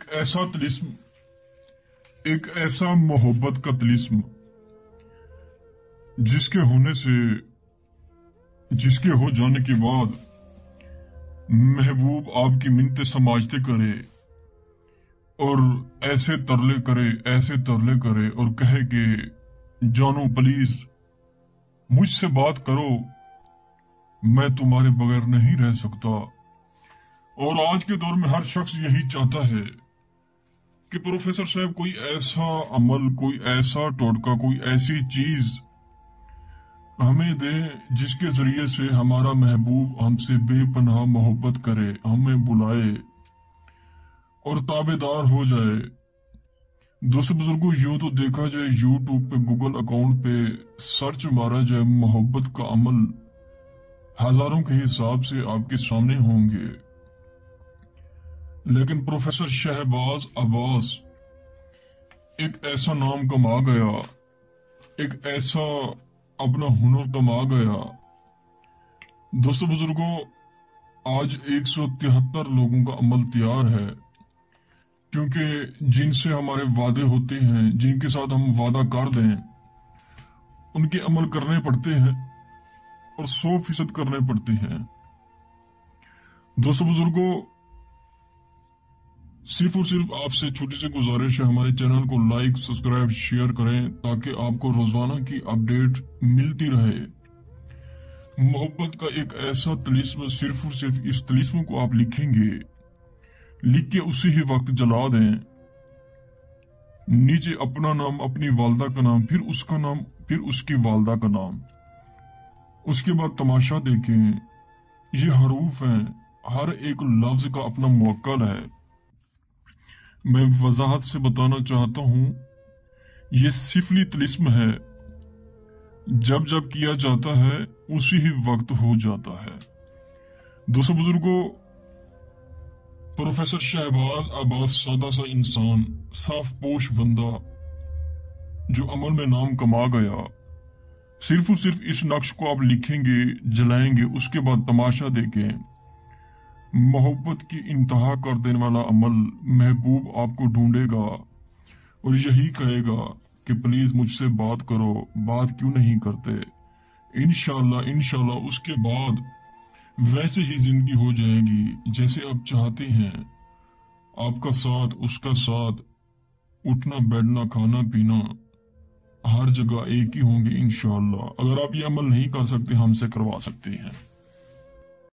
ایک ایسا طلسم، ایک ایسا محبت کا طلسم جس کے ہونے سے، جس کے ہو جانے کے بعد محبوب آپ کی منتیں سماجتے کرے اور ایسے ترلے کرے، ایسے ترلے کرے اور کہے کہ جانو پلیز مجھ سے بات کرو، میں تمہارے بغیر نہیں رہ سکتا۔ اور آج کے دور میں ہر شخص یہی چاہتا ہے کہ پروفیسر صاحب کوئی ایسا عمل، کوئی ایسا ٹوٹکا، کوئی ایسی چیز ہمیں دے جس کے ذریعے سے ہمارا محبوب ہم سے بے پناہ محبت کرے، ہمیں بلائے اور تابع دار ہو جائے۔ دوستو بزرگوں، یوں تو دیکھا جائے یوٹیوب پہ، گوگل اکاؤنٹ پہ سرچ مارا جائے محبت کا عمل، ہزاروں کے حساب سے آپ کے سامنے ہوں گے، لیکن پروفیسر شہباز عباس ایک ایسا نام کما گیا، ایک ایسا اپنا ہنر کما گیا۔ دوستو بزرگوں، آج 173 لوگوں کا عمل تیار ہے، کیونکہ جن سے ہمارے وعدے ہوتے ہیں، جن کے ساتھ ہم وعدہ کر دیں، ان کے عمل کرنے پڑتے ہیں اور 100% کرنے پڑتے ہیں۔ دوستو بزرگوں، صرف اور صرف آپ سے چھوٹی سی گزارش ہے، ہمارے چینل کو لائک، سبسکرائب، شیئر کریں تاکہ آپ کو روزانہ کی اپڈیٹ ملتی رہے۔ محبت کا ایک ایسا طلسم، صرف اور صرف اس طلسم کو آپ لکھیں گے، لکھ کے اسی ہی وقت جلا دیں، نیچے اپنا نام، اپنی والدہ کا نام، پھر اس کا نام، پھر اس کی والدہ کا نام، اس کے بعد تماشا دیکھیں۔ یہ حروف ہیں، ہر ایک لفظ کا اپنا موکل ہے۔ میں وضاحت سے بتانا چاہتا ہوں، یہ سفلی طلسم ہے، جب جب کیا جاتا ہے اسی ہی وقت ہو جاتا ہے۔ دوستو بزرگوں، پروفیسر شہباز عباس سادہ سا انسان، صاف پوش بندہ جو عمل میں نام کما گیا، صرف اور صرف اس نقش کو آپ لکھیں گے، جلائیں گے، اس کے بعد تماشا دیکھیں، محبت کی انتہا کر دینے والا عمل محبوب آپ کو ڈھونڈے گا اور یہی کہے گا کہ پلیز مجھ سے بات کرو، بات کیوں نہیں کرتے۔ انشاءاللہ اس کے بعد ویسے ہی زندگی ہو جائے گی جیسے آپ چاہتے ہیں، آپ کا ساتھ، اس کا ساتھ، اٹھنا بیٹھنا، کھانا پینا، ہر جگہ ایک ہی ہوں گے انشاءاللہ۔ اگر آپ یہ عمل نہیں کر سکتے، ہم سے کروا سکتے ہیں۔